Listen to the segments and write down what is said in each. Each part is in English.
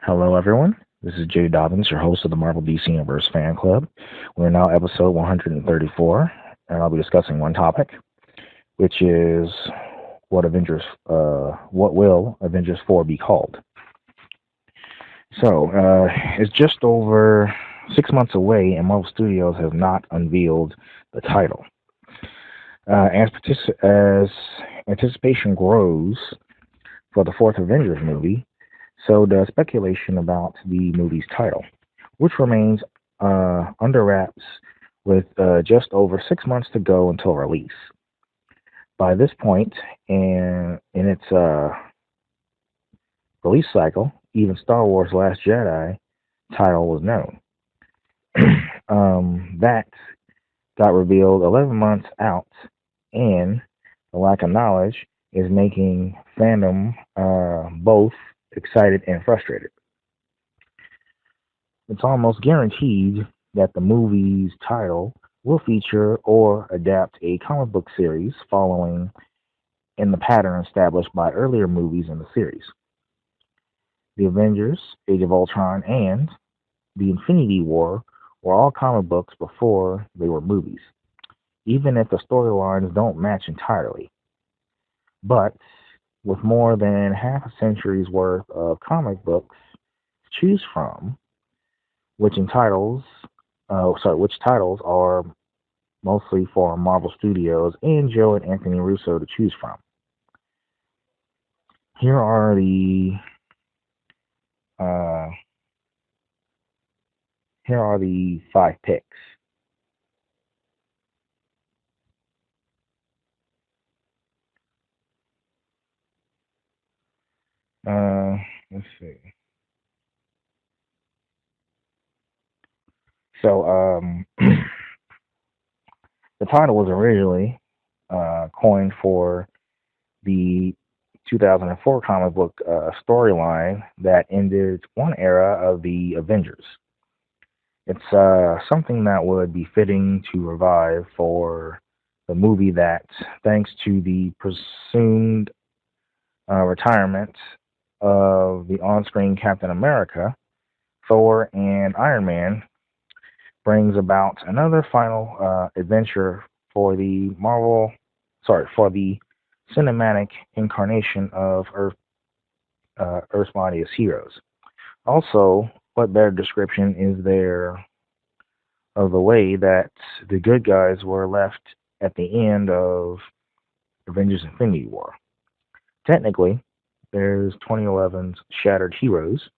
Hello, everyone. This is Jay Dobbins, your host of the Marvel DC Universe Fan Club. We're now episode 134, and I'll be discussing one topic, which is what will Avengers 4 be called? It's just over 6 months away, and Marvel Studios has not unveiled the title. As anticipation grows for the fourth Avengers movie, so does speculation about the movie's title, which remains under wraps with just over 6 months to go until release. By this point in its release cycle, even Star Wars Last Jedi title was known. That got revealed 11 months out, and the lack of knowledge is making fandom both excited and frustrated. It's almost guaranteed that the movie's title will feature or adapt a comic book series following in the pattern established by earlier movies in the series. The Avengers, Age of Ultron, and the Infinity War were all comic books before they were movies, even if the storylines don't match entirely. But with more than half a century's worth of comic books to choose from, which titles are mostly for Marvel Studios and Joe and Anthony Russo to choose from. Here are the uh, five picks. Let's see. So, the title was originally coined for the 2004 comic book storyline that ended one era of the Avengers. It's something that would be fitting to revive for the movie that, thanks to the presumed retirement of the on screen Captain America, Thor, and Iron Man, brings about another final adventure for the for the cinematic incarnation of Earth's mightiest heroes. Also, what better description is there of the way that the good guys were left at the end of Avengers Infinity War? Technically, there's 2011's Shattered Heroes,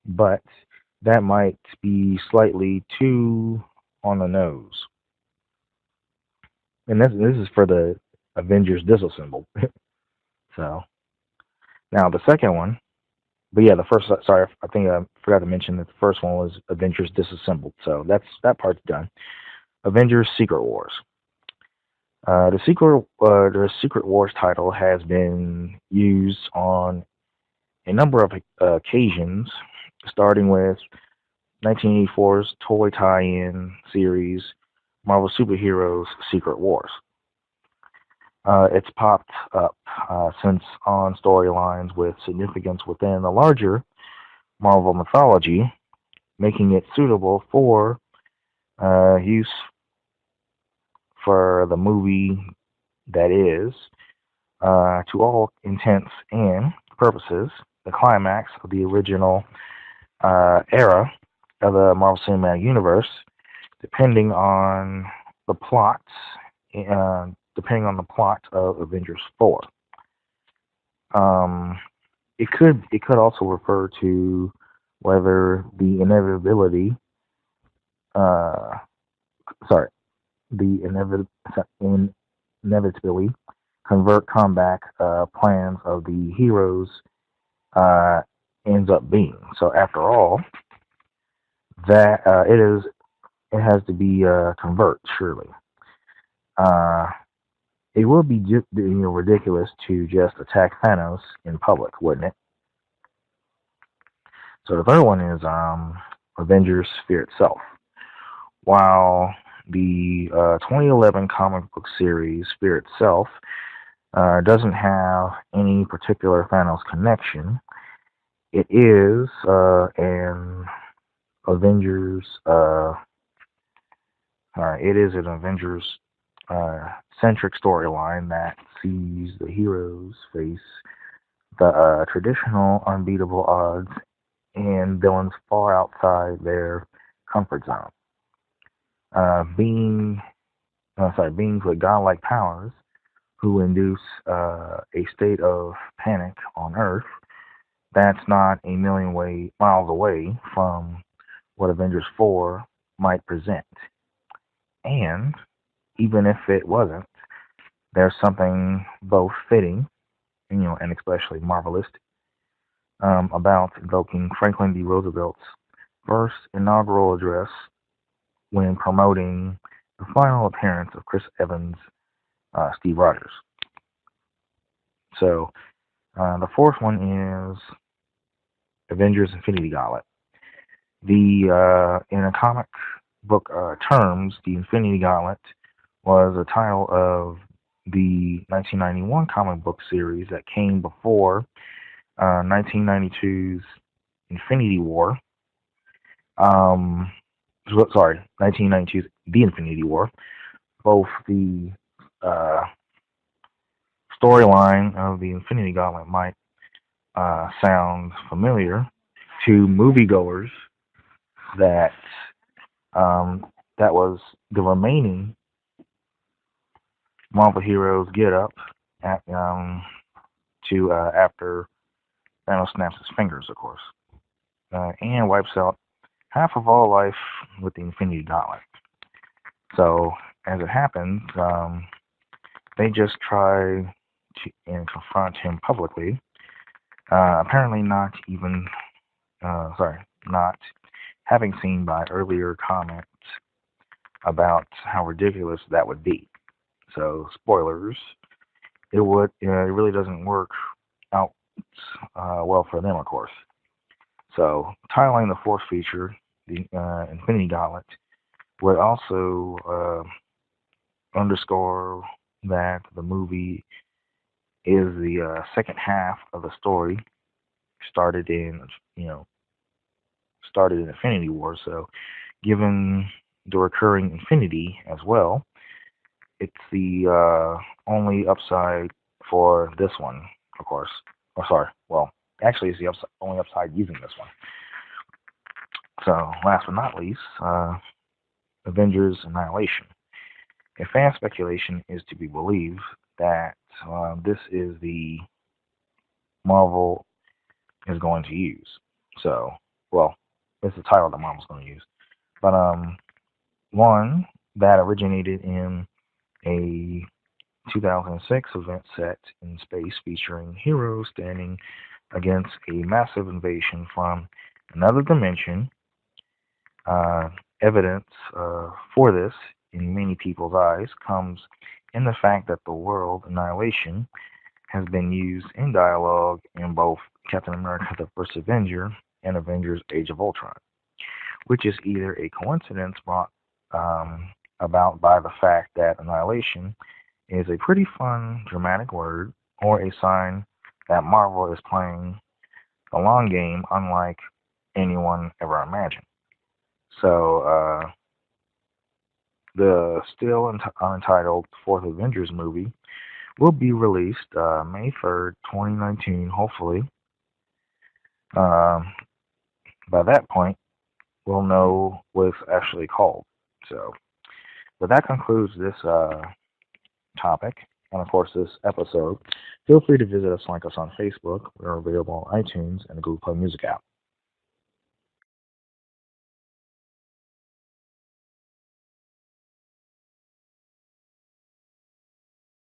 but that might be slightly too on the nose. And this is for the Avengers disassembled. So, now the second one, but yeah, the first, sorry, I think I forgot to mention that the first one was Avengers disassembled. So that part's done. Avengers Secret Wars. The Secret Wars title has been used on a number of occasions, starting with 1984's toy tie-in series Marvel Superheroes Secret Wars. It's popped up since on storylines with significance within the larger Marvel mythology, making it suitable for use for the movie that is, to all intents and purposes, the climax of the original era of the Marvel Cinematic Universe, depending on the plot, of Avengers 4. It could also refer to whether the inevitably convert comeback plans of the heroes uh, ends up being. So after all, that it has to be convert surely. It would be ridiculous to just attack Thanos in public, wouldn't it? So the third one is Avengers Fear Itself. While the 2011 comic book series Fear Itself doesn't have any particular Thanos connection, It is an Avengers. It is an Avengers centric storyline that sees the heroes face the traditional unbeatable odds and villains far outside their comfort zone. Beings with godlike powers who induce a state of panic on Earth that's not a million miles away from what Avengers 4 might present. And even if it wasn't, there's something both fitting, and especially marvelous about invoking Franklin D. Roosevelt's first inaugural address when promoting the final appearance of Chris Evans, Steve Rogers. So the fourth one is Avengers Infinity Gauntlet. In a comic book terms, the Infinity Gauntlet was a title of the 1991 comic book series that came before 1992's Infinity War. 1992's The Infinity War. Both the storyline of the Infinity Gauntlet might sound familiar to moviegoers that that was the remaining Marvel heroes get up at, to after Thanos snaps his fingers, of course, and wipes out half of all life with the Infinity Gauntlet. So as it happens, they just try to and confront him publicly. Apparently, not having seen by earlier comments about how ridiculous that would be. So, spoilers. It really doesn't work out well for them, of course. So, titling the fourth feature, the Infinity Gauntlet, would also underscore that the movie is the second half of the story started in Infinity War. So, given the recurring Infinity as well, it's the only upside for this one, of course. Oh, sorry. Well, actually, it's the only upside using this one. So, last but not least, Avengers Annihilation. A fan speculation is to be believed that this is the Marvel is going to use. So, well, it's the title that Marvel's going to use. But one that originated in a 2006 event set in space featuring heroes standing against a massive invasion from another dimension. Evidence for this, in many people's eyes, comes in the fact that the word annihilation has been used in dialogue in both Captain America the First Avenger and Avengers Age of Ultron, which is either a coincidence brought about by the fact that annihilation is a pretty fun, dramatic word, or a sign that Marvel is playing the long game unlike anyone ever imagined. So, the still untitled fourth Avengers movie will be released May 3rd, 2019, hopefully. By that point, we'll know what it's actually called. So, but that concludes this topic, and of course this episode. Feel free to visit us, like us on Facebook. We're available on iTunes and the Google Play Music app.